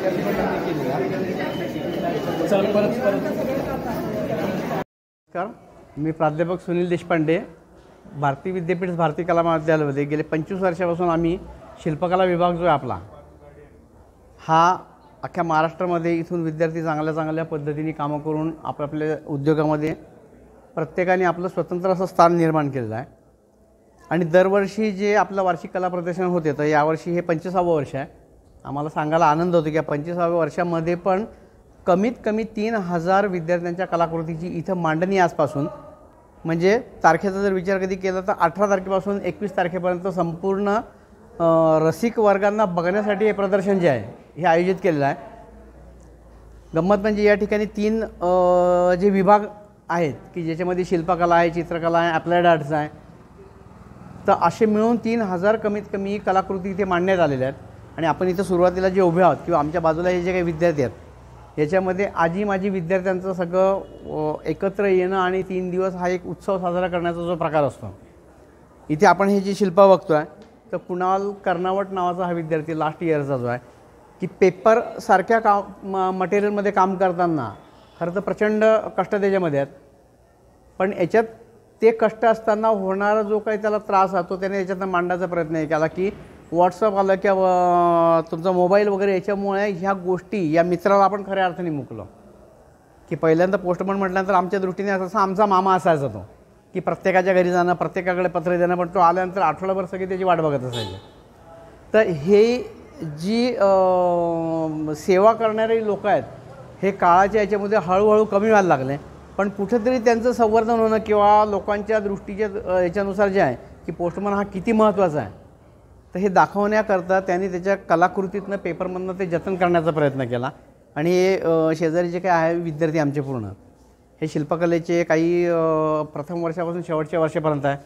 नमस्कार, मी प्राध्यापक सुनील देशपांडे, भारती विद्यापीठ भारती कला महाविद्यालयामध्ये गेले 25 वर्षापासून आम्ही शिल्पकला विभाग जो आहे आपला हा अख्ख्या महाराष्ट्रामध्ये इथून विद्यार्थी चांगल्या पद्धतीने कामं करून आपल्या उद्योगामध्ये प्रत्येकाने आपलं स्वतंत्र असं स्थान निर्माण केलेलं आहे। आणि दरवर्षी जे आपलं वार्षिक कला प्रदर्शन होते तर यावर्षी हे 25वे वर्ष आहे। आम्हाला सांगायला आनंद होतो की या 25व्या वर्षामध्ये पण कमीत कमी 3000 विद्यार्थ्यांच्या कलाकृतीची इथं मांडणी आजपासून, म्हणजे तारखेचा जर विचार कधी केला तर 18 तारखेपासून 21 तारखेपर्यंत संपूर्ण रसिक वर्गांना बघण्यासाठी हे प्रदर्शन जे आहे हे आयोजित केलेलं आहे। गंमत म्हणजे या ठिकाणी 3 जे विभाग आहेत की ज्याच्यामध्ये शिल्पकला आहे, चित्रकला आहे, अप्लाइड आर्ट्स आहे, तर असे मिळून 3000 कमीत कमी कलाकृती इथे मांडण्यात आलेल्या आहेत। आणि आपण इथं सुरुवातीला जे उभे आहोत किंवा आमच्या बाजूला हे जे काही विद्यार्थी आहेत याच्यामध्ये आजी माजी विद्यार्थ्यांचं सगळं एकत्र येणं आणि 3 दिवस हा एक उत्सव साजरा करण्याचा जो प्रकार असतो। इथे आपण हे जे शिल्प बघतोय तर कुणाल कर्नावट नावाचा हा विद्यार्थी लास्ट इयरचा जो आहे की पेपरसारख्या मटेरियलमध्ये काम करताना खरं तर प्रचंड कष्ट त्याच्यामध्ये आहेत, पण याच्यात ते कष्ट असताना होणारा जो काही त्याला त्रास आहे तो त्याने याच्यातनं मांडायचा प्रयत्न केला की व्हॉट्सअप आलं किंवा तुमचा मोबाईल वगैरे याच्यामुळे ह्या गोष्टी या मित्राला आपण खऱ्या अर्थाने मुकलो की पहिल्यांदा पोस्टमन म्हटल्यानंतर आमच्या दृष्टीने असं आमचा मामा असायचा तो की प्रत्येकाच्या घरी जाणं, प्रत्येकाकडे पत्र देणं, पण तो आल्यानंतर आठवड्याभर सगळी त्याची वाट बघत असायची। तर हे जी सेवा करणारे लोक आहेत हे काळाच्या याच्यामध्ये हळूहळू कमी व्हायला लागले, पण कुठेतरी त्यांचं संवर्धन होणं किंवा लोकांच्या दृष्टीच्या याच्यानुसार जे आहे की पोस्टमन हा किती महत्त्वाचा आहे तर हे दाखवण्याकरता त्यांनी त्याच्या कलाकृतीतनं पेपरमधनं ते जतन करण्याचा प्रयत्न केला। आणि हे शेजारी जे काय आहे विद्यार्थी आमचे पूर्ण हे शिल्पकलेचे काही प्रथम वर्षापासून शेवटच्या वर्षापर्यंत आहे।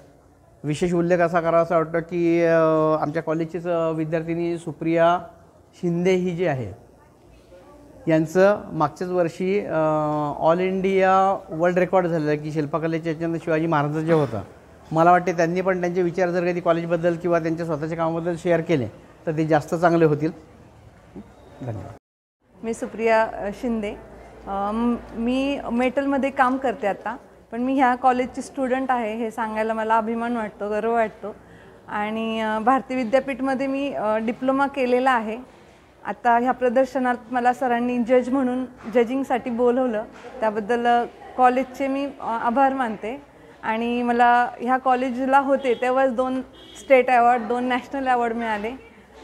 विशेष उल्लेख असा करावासा वाटतो की आमच्या कॉलेजचीच विद्यार्थिनी सुप्रिया शिंदे ही जी आहे यांचं मागच्याच वर्षी ऑल इंडिया वर्ल्ड रेकॉर्ड झालेलं की शिल्पकलेच्या याच्यानं शिवाजी महाराज जे होतं, मला वाटते त्यांनी पण त्यांचे विचार जर कधी कॉलेजबद्दल किंवा त्यांच्या स्वतःच्या कामाबद्दल शेअर केले तर ते जास्त चांगले होतील। धन्यवाद। मी सुप्रिया शिंदे, मी मेटलमध्ये काम करते आता, पण मी ह्या कॉलेजची स्टुडंट आहे हे सांगायला मला अभिमान वाटतो, गर्व वाटतो। आणि भारती विद्यापीठमध्ये मी डिप्लोमा केलेला आहे। आता ह्या प्रदर्शनात मला सरांनी जज म्हणून जजिंगसाठी बोलवलं, त्याबद्दल कॉलेजचे मी आभार मानते। आणि मला ह्या कॉलेजला होते तेव्हाच 2 स्टेट अवॉर्ड, 2 नॅशनल अवॉर्ड मिळाले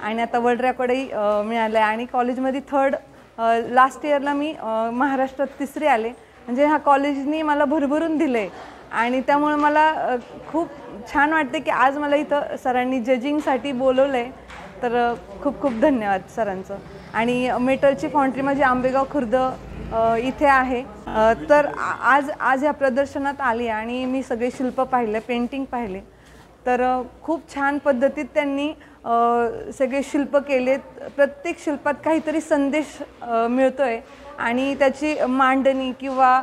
आणि आता वर्ल्ड रेकॉर्डही मिळाले। आणि कॉलेजमध्ये 3rd लास्ट इयरला मी महाराष्ट्रात 3री आले, म्हणजे ह्या कॉलेजनी मला भरभरून दिले आणि त्यामुळे मला खूप छान वाटते की आज मला इथं सरांनी जजिंगसाठी बोलवलं आहे, तर खूप खूप धन्यवाद सरांचं। आणि मेटलची फाउंड्री माझी आंबेगाव खुर्द इथे आहे, तर आज ह्या प्रदर्शनात आली आणि मी सगळे शिल्प पाहिले, पेंटिंग पाहिले, तर खूप छान पद्धतीत त्यांनी सगळे शिल्प केलेत। प्रत्येक शिल्पात काहीतरी संदेश मिळतोय आणि त्याची मांडणी किंवा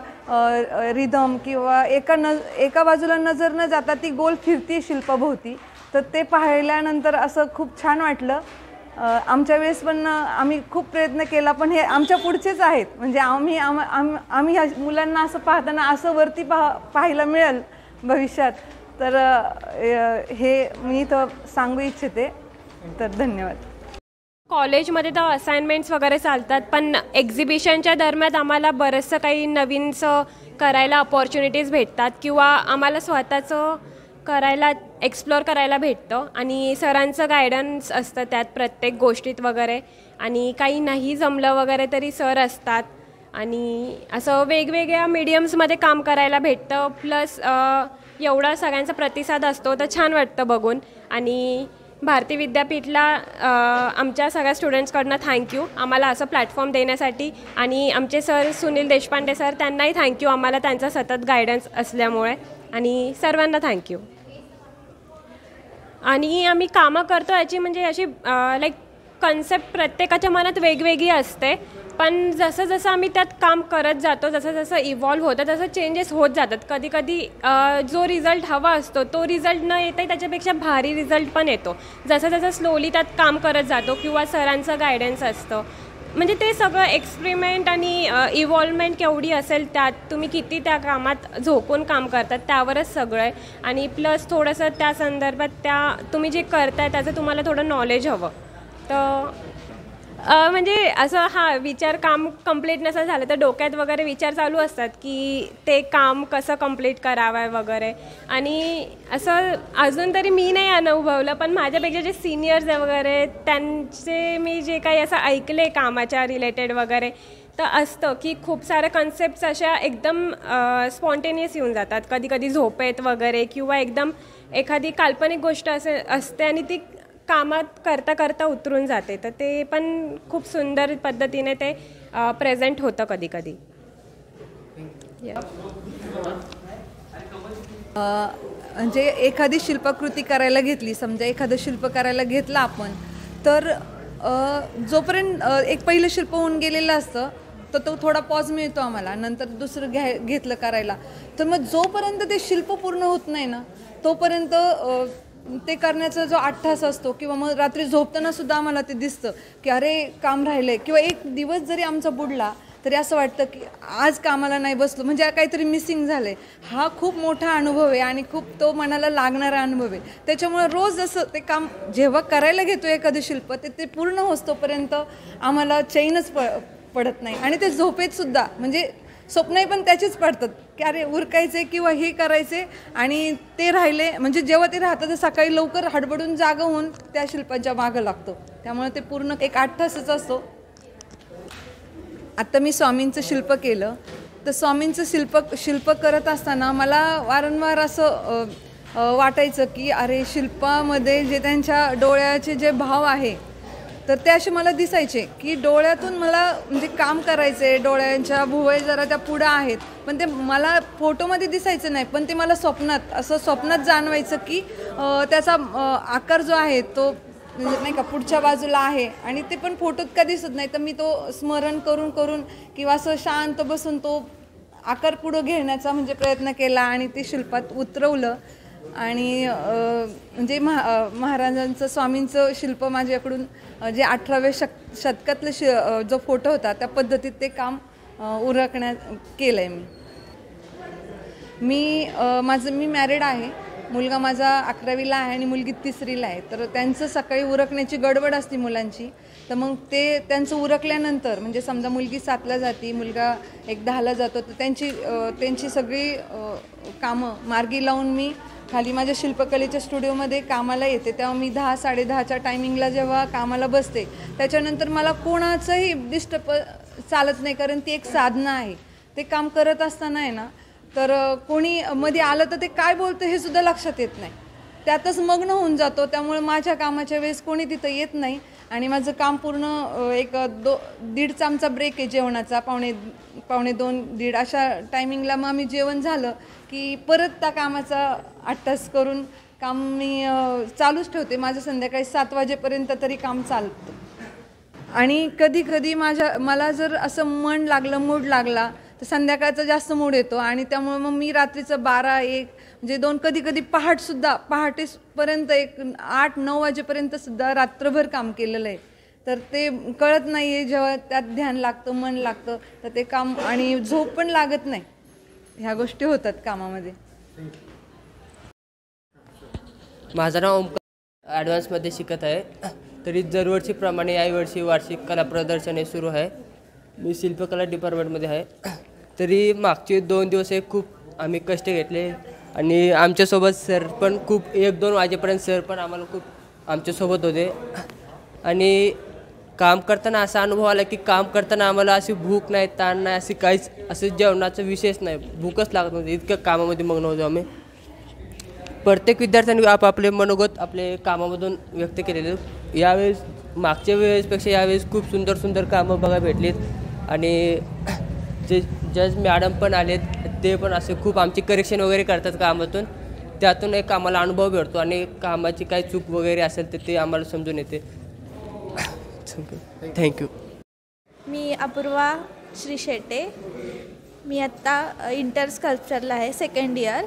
रिदम किंवा एका बाजूला नजर न जाता ती गोल फिरती शिल्पाभोवती, तर ते पाहिल्यानंतर असं खूप छान वाटलं। आमच्या वेळेस पण आम्ही खूप प्रयत्न केला, पण हे आमच्या पुढचेच आहेत, म्हणजे आम्ही ह्या मुलांना असं पाहताना असं वरती पाहायला मिळेल भविष्यात, तर हे मी इथं सांगू इच्छिते। तर धन्यवाद। कॉलेजमध्ये तर असाइनमेंट्स वगैरे चालतात, पण एक्झिबिशनच्या दरम्यान आम्हाला बरंचसं काही नवीनचं करायला अपॉर्च्युनिटीज भेटतात किंवा आम्हाला स्वतःचं करायला एक्सप्लोअर करायला भेटतं आणि सरांचं गायडन्स असतं त्यात प्रत्येक गोष्टीत वगैरे। आणि काही नाही जमलं वगैरे तरी सर असतात आणि असं वेगवेगळ्या मीडियम्समध्ये काम करायला भेटतं, प्लस एवढा सगळ्यांचा प्रतिसाद असतो तर छान वाटतं बघून। आणि भारती विद्यापीठला आमच्या सगळ्या स्टुडंट्सकडनं थँक्यू आम्हाला असं प्लॅटफॉर्म देण्यासाठी, आणि आमचे सर सुनील देशपांडे सर त्यांनाही थँक्यू आम्हाला त्यांचा सतत गायडन्स असल्यामुळे, आणि सर्वांना थँक्यू। आणि आम्ही कामं करतो याची म्हणजे अशी लाईक कन्सेप्ट प्रत्येकाच्या मनात वेगवेगळी असते, पण जसं जसं आम्ही त्यात काम करत जातो, जसं जसं इव्हॉल्व होतं तसं चेंजेस होत जातात। कधी कधी जो रिझल्ट हवा असतो तो रिझल्ट न येता त्याच्यापेक्षा भारी रिझल्ट पण येतो, जसं जसं स्लोली त्यात काम करत जातो किंवा सरांचं गायडन्स असतं। म्हणजे ते सगळं एक्सपेरिमेंट आणि इव्हॉल्वमेंट केवढी असेल त्यात, तुम्ही किती त्या कामात झोकून काम करतात त्यावरच सगळं आहे. आणि प्लस थोडंसं त्या संदर्भात तुम्ही जे करताय त्याचं तुम्हाला थोडं नॉलेज हवं. तर म्हणजे असं विचार काम कंप्लीट नसं झालं तर डोक्यात वगैरे विचार चालू असतात की ते काम कसं कंप्लीट करावं आहे वगैरे. आणि असं अजून तरी मी नाही अनुभवलं, पण माझ्यापेक्षा जे सिनियर्स आहे वगैरे त्यांचे मी जे काही असं ऐकले कामाच्या रिलेटेड वगैरे, तर असतं की खूप साऱ्या कन्सेप्ट्स अशा एकदम स्पॉन्टेनियस येऊन जातात कधी कधी झोपेत वगैरे, किंवा एकदम एखादी काल्पनिक गोष्ट असते आणि ती कामात करता करता उतरून जाते. तर ते पण खूप सुंदर पद्धतीने ते प्रेझेंट होतं कधी कधी. म्हणजे एखादी शिल्पकृती करायला घेतली, समजा एखादं शिल्प करायला घेतलं आपण, तर जोपर्यंत एक पहिलं शिल्प होऊन गेलेलं असतं तर तो थोडा पॉज मिळतो आम्हाला, नंतर दुसरं घेतलं करायला. तर मग जोपर्यंत ते शिल्प पूर्ण होत नाही ना तोपर्यंत ते करण्याचा जो 8 तास असतो, किंवा मग रात्री झोपताना सुद्धा आम्हाला ते दिसतं की अरे काम राहिलंय, किंवा एक दिवस जरी आमचा बुडला तरी असं वाटतं की आज कामाला नाही बसलो म्हणजे काहीतरी मिसिंग झालंय. हा खूप मोठा अनुभव आहे आणि खूप तो मनाला लागणारा अनुभव आहे. त्याच्यामुळे रोज असं ते काम जेव्हा करायला घेतो एखादं शिल्प ते पूर्ण होतोपर्यंत आम्हाला चैनच पडत नाही. आणि ते झोपेत सुद्धा म्हणजे स्वप्नही पण त्याचीच पडतात की अरे उरकायचे किंवा हे करायचे, आणि ते राहिले म्हणजे जेव्हा ते राहतं तर सकाळी लवकर हडबडून जागा होऊन त्या शिल्पाच्या मागं लागतो. त्यामुळे ते पूर्ण एक 8 तासच असतो. आत्ता मी स्वामींचं शिल्प केलं, तर स्वामींचं शिल्प करत असताना मला वारंवार असं वाटायचं की अरे शिल्पामध्ये जे त्यांच्या डोळ्याचे जे भाव आहे तर ते असे मला दिसायचे की डोळ्यातून मला म्हणजे काम करायचे, डोळ्यांच्या भुवया जरा त्या पुढं आहेत, पण ते मला फोटोमध्ये दिसायचं नाही, पण ते मला स्वप्नात जाणवायचं की त्याचा आकार जो आहे तो नाही का पुढच्या बाजूला आहे, आणि ते पण फोटोत का दिसत नाही. तर मी तो स्मरण करून किंवा असं शांत बसून तो आकार पुढं घेण्याचा म्हणजे प्रयत्न केला आणि ते शिल्पात उतरवलं. आणि म्हणजे महाराजांचं स्वामींचं शिल्प माझ्याकडून जे 18व्या शतकातलं जो फोटो होता त्या पद्धतीत ते काम केलं आहे. मी मॅरिड आहे. मुलगा माझा 11वीला आहे आणि मुलगी 3रीला आहे. तर त्यांचं सकाळी उरकण्याची गडबड असते मुलांची. तर मग ते त्यांचं उरकल्यानंतर म्हणजे समजा मुलगी 7ला जाते, मुलगा 10ला जातो, तर त्यांची सगळी कामं मार्गी लावून मी खाली माझ्या शिल्पकलेच्या स्टुडिओमध्ये कामाला येते. तेव्हा मी 10-10:30च्या टायमिंगला जेव्हा कामाला बसते त्याच्यानंतर मला कोणाचंही डिस्टर्ब चालत नाही, कारण ती एक साधना आहे. ते काम करत असताना आहे ना, तर कोणी मध्ये आलं तर ते काय बोलतं हे सुद्धा लक्षात येत नाही, त्यातच मग्न होऊन जातो. त्यामुळे माझ्या कामाच्या वेळेस कोणी तिथं येत नाही आणि माझं काम पूर्ण एक 1.5चा आमचा ब्रेक आहे जेवणाचा, पावणे 2-1.5 अशा टायमिंगला मग आम्ही जेवण झालं की परत त्या कामाचा 8 तास करून काम मी चालूच ठेवते. माझं संध्याकाळी 7 वाजेपर्यंत तरी काम चालतं. आणि कधी मला जर असं मूड लागला तर संध्याकाळचा जास्त मूड येतो, आणि त्यामुळे मग मी रात्रीचं 12-1 म्हणजे 2 कधी पहाटेपर्यंत 8-9 वाजेपर्यंत सुद्धा रात्रभर काम केलेलं आहे. तर ते कळत नाही आहे, जेव्हा त्यात ध्यान लागतं, मन लागतं, तर ते काम आणि झोप पण लागत नाही. ह्या गोष्टी होतात कामामध्ये. माझं नाव ओमकार, ॲडव्हान्समध्ये शिकत आहे. तरी दरवर्षीप्रमाणे यावर्षी वार्षिक कला प्रदर्शने सुरू आहे. मी शिल्पकला डिपार्टमेंटमध्ये आहे. तरी मागचे 2 दिवस खूप आम्ही कष्ट घेतले आणि आमच्यासोबत सर पण खूप 1-2 वाजेपर्यंत सर पण आम्हाला खूप आमच्यासोबत होते. आणि काम करताना असा अनुभव आला की काम करताना आम्हाला अशी भूक नाही, ताण नाही, अशी काहीच असं जेवणाचा विषयच नाही, भूकच लागत नव्हती, इतकं कामामध्ये मग्न होतो आम्ही. प्रत्येक विद्यार्थ्यांनी आपापले मनोगत आपले कामामधून व्यक्त केलेले. यावेळेस मागच्या वेळेसपेक्षा यावेळेस खूप सुंदर कामं बघा भेटलीत. आणि जे जज मॅडम पण आलेत, ते पण असे खूप आमची करेक्शन वगैरे करतात कामातून. त्यातून एक आम्हाला अनुभव भेटतो आणि कामाची काही चूक वगैरे असेल तर ते आम्हाला समजून येते. थँक्यू. मी अपूर्वा श्री शेटे. मी आत्ता इंटर स्कल्पचरला आहे, 2nd इयर.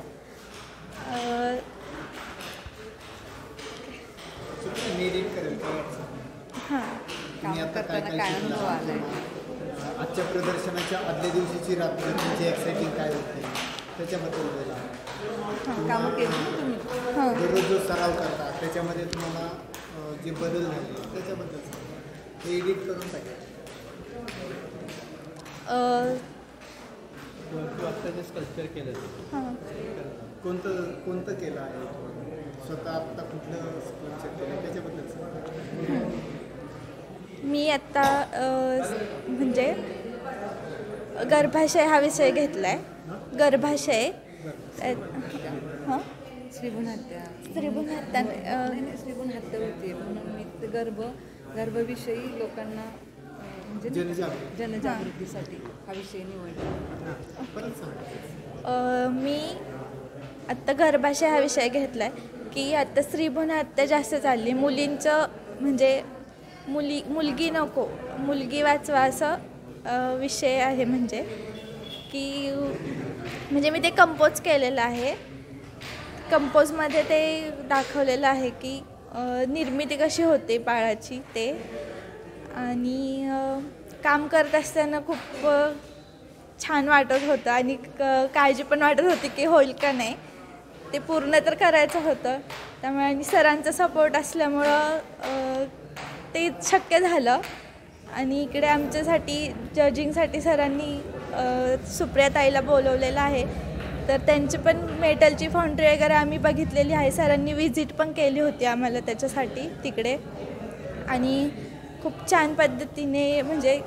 हां, काम करताना काय अनुभव आला आहे? आजच्या प्रदर्शनाच्या आदल्या दिवशीची रात्र तुमची एक्साइटिंग काय होते त्याच्याबद्दल बोला. कामं केली ना तुम्ही? दररोज जो सराव करता त्याच्यामध्ये तुम्हाला जे बदल झाले त्याच्याबद्दल ते एडिट करून टाका. आत्ता जे स्कल्पचर केलं कोणतं केलं आहे स्वतः आत्ता कुठलं स्कल्पचर केलं त्याच्याबद्दल सांगा. मी आत्ता म्हणजे गर्भाशय हा विषय घेतला आहे. गर्भाशय हां श्रीभुन हत्या. स्त्रीभ्रूण हत्या नाही, श्रीभुन हत्या होती म्हणून मी ते गर्भविषयी लोकांना म्हणजे जनजागृतीसाठी हा विषय निवडला. परत सांगा. मी आत्ता गर्भाशय हा विषय घेतला आहे की आत्ता स्त्रीभ्रूण हत्या जास्त चालली. मुलींचं म्हणजे मुलगी नको मुलगी वाचवा असं विषय आहे. म्हणजे की म्हणजे मी ते कंपोज केलेलं आहे. कंपोजमध्ये ते दाखवलेलं आहे की निर्मिती कशी होते बाळाची ते. आणि काम करत असताना खूप छान वाटत होतं आणि काळजी पण वाटत होती की होईल का नाही. ते पूर्ण तर करायचं होतं त्यामुळे आणि सरांचा सपोर्ट असल्यामुळं ते शक्य झालं. आणि इकडे आमच्यासाठी जजिंगसाठी सरांनी सुप्रियाताईला बोलवलेलं आहे. तर त्यांची पण मेटलची फाउंड्री वगैरे आम्ही बघितलेली आहे. सरांनी व्हिजिट पण केली होती आम्हाला त्याच्यासाठी तिकडे. आणि खूप छान पद्धतीने म्हणजे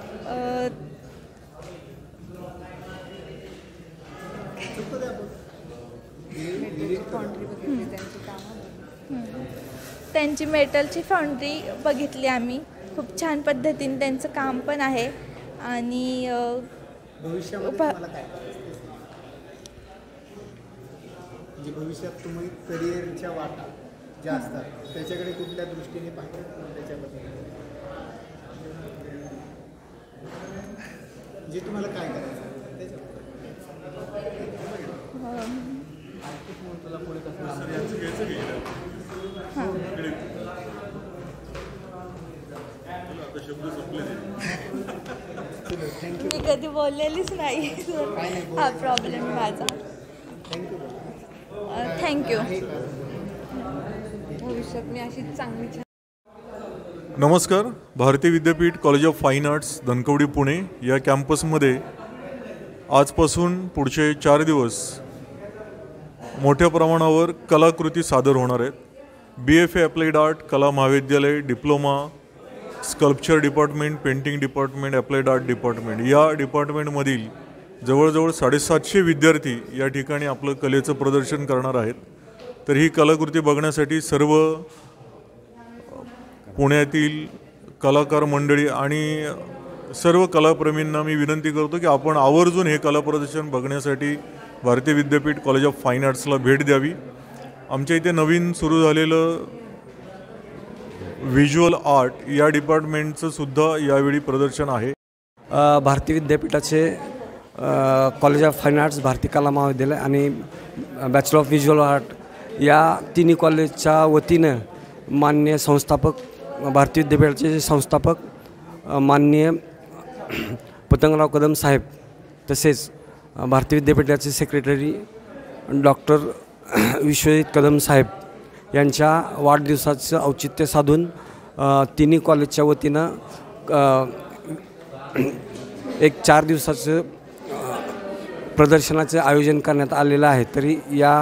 त्यांची मेटलची फाउंड्री बघितली आम्ही. खूप छान पद्धतीने त्यांचं काम पण आहे. आणि भविष्यामध्ये तुम्हाला काय म्हणजे भविष्यात तुम्ही करिअरच्या वाटा ज्या असतात त्याच्याकडे कुठल्या दृष्टीने पाहतात त्याच्याबद्दल जे तुम्हाला काय करायचं मी कधी बोललेलीच नाही. हा प्रॉब्लेम माझा. थँक्यू. भविष्यात मी अशी चांगली नमस्कार. भारतीय विद्यापीठ college of fine arts Dhankawadi Pune या कॅम्पसमध्ये आजपासून पुढचे 4 दिवस मोठ्या प्रमाणावर कलाकृती सादर होणार आहेत. BFA अप्लाइड आर्ट कला महाविद्यालय, diploma, sculpture department, painting department, applied art department या डिपार्टमेंटमधील जवळजवळ 750 विद्यार्थी या ठिकाणी आपलं कलेचं प्रदर्शन करणार आहेत. तर ही कलाकृती बघण्यासाठी सर्व पुण्यातील कलाकार मंडळी आणि सर्व कलाप्रेमींना मी विनंती करतो की आपण आवर्जून हे कला प्रदर्शन बघण्यासाठी भारतीय विद्यापीठ कॉलेज ऑफ फाईन आर्ट्सला भेट द्यावी. आमच्या इथे नवीन सुरू झालेलं व्हिज्युअल आर्ट या डिपार्टमेंटचं सुद्धा यावेळी प्रदर्शन आहे. भारतीय विद्यापीठाचे कॉलेज ऑफ फाईन आर्ट्स, भारतीय कला महाविद्यालय आणि बॅचलर ऑफ व्हिज्युअल आर्ट या तिन्ही कॉलेजच्या वतीनं माननीय संस्थापक भारतीय विद्यापीठाचे संस्थापक माननीय पतंगराव कदम साहेब तसेच भारतीय विद्यापीठाचे सेक्रेटरी डॉक्टर विश्वजित कदम साहेब यांच्या वाढदिवसाचं औचित्य साधून तिन्ही कॉलेजच्या वतीनं एक 4 दिवसाचं प्रदर्शनाचं आयोजन करण्यात आलेलं आहे. तरी या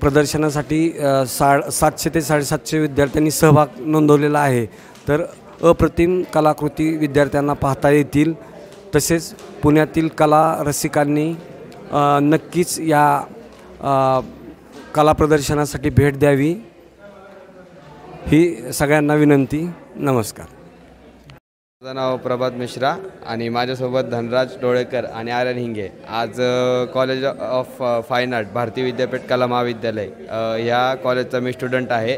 प्रदर्शनासाठी 700 ते 750 विद्यार्थ्यांनी सहभाग नोंदवलेला आहे. तर अप्रतिम कलाकृती विद्यार्थ्यांना पाहता येतील. तसेच पुण्यातील कला रसिकांनी नक्कीच या कला प्रदर्शनासाठी भेट द्यावी ही सगळ्यांना विनंती. नमस्कार. माझं नाव प्रभात मिश्रा आणि माझ्यासोबत धनराज डोळेकर आणि आर्यन हिंगे. आज कॉलेज ऑफ फाईन आर्ट भारतीय विद्यापीठ कला महाविद्यालय ह्या कॉलेजचा मी स्टुडंट आहे.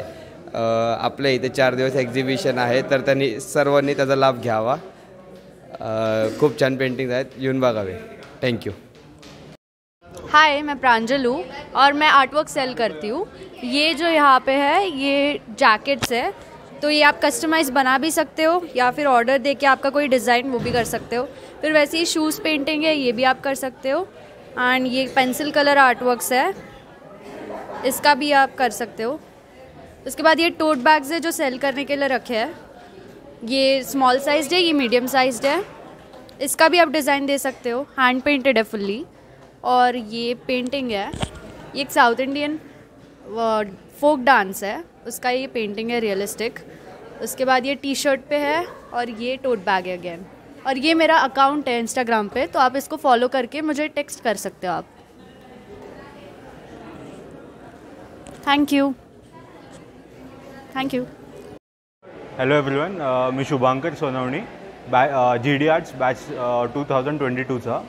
आपल्या इथे 4 दिवस एक्झिबिशन आहे तर त्यांनी सर्वांनी त्याचा लाभ घ्यावा. खूप छान पेंटिंग्स आहेत, येऊन बघावे. Thank you. हाय, मैं प्रांजलू और मैं आर्टवर्क सेल करती हूँ. ये जो यहाँ पे है ये जैकेट्स है तो ये आप कस्टमाइज़ बना भी सकते हो या फिर ऑर्डर दे के आपका कोई डिज़ाइन वो भी कर सकते हो। फिर वैसे ही शूज़ पेंटिंग है, ये भी आप कर सकते हो। एंड ये पेंसिल कलर आर्ट वर्क्स है, इसका भी आप कर सकते हो। उसके बाद ये टोट बैग्स है जो सेल करने के लिए रखे हैं, ये स्मॉल साइज्ड है, ये मीडियम साइज्ड है, इसका भी आप डिज़ाइन दे सकते हो। हैंड पेंटेड है फुल्ली। और ये पेंटिंग है, ये एक साउथ इंडियन फोक डांस है, उसका ये पेंटिंग है रियलिस्टिक। उसके बाद ये टी शर्ट पे है और ये टोट बैग है अगेन। और ये मेरा अकाउंट है इंस्टाग्राम पे, तो आप इसको फॉलो करके मुझे टेक्स्ट कर सकते हो आप। Thank you. Thank you. Hello everyone, मी Shubhankar Sonawane, G D arts batch 2022चा।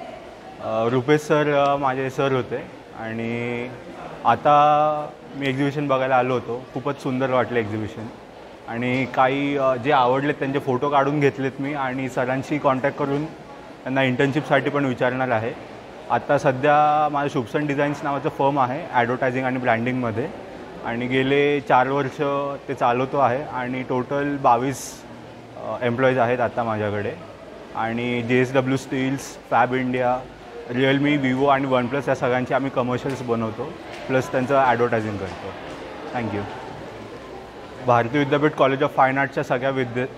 रुपेश सर माझे सर होते आणि आता मी एक्झिबिशन बघायला आलो होतो। खूपच सुंदर वाटलं एक्झिबिशन आणि काही जे आवडलेत त्यांचे फोटो काढून घेतलेत मी आणि सरांशी कॉन्टॅक्ट करून त्यांना इंटर्नशिपसाठी पण विचारणार आहे। आता सध्या माझं शुभसन डिझाईन्स नावाचं फर्म आहे ॲडव्हर्टायझिंग आणि ब्रँडिंगमध्ये आणि गेले 4 वर्ष ते चालवतो आहे आणि टोटल 22 एम्प्लॉईज आहेत आता माझ्याकडे। आणि JSW steels, fab India, Realme, Vivo आणि OnePlus या सगळ्यांचे आम्ही कमर्शियल्स बनवतो, प्लस त्यांचं ॲडव्हर्टायझिंग करतो। थँक्यू। भारतीय विद्यापीठ कॉलेज ऑफ फाईन आर्ट्सच्या सगळ्या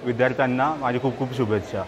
विद्यार्थ्यांना माझी खूप खूप शुभेच्छा।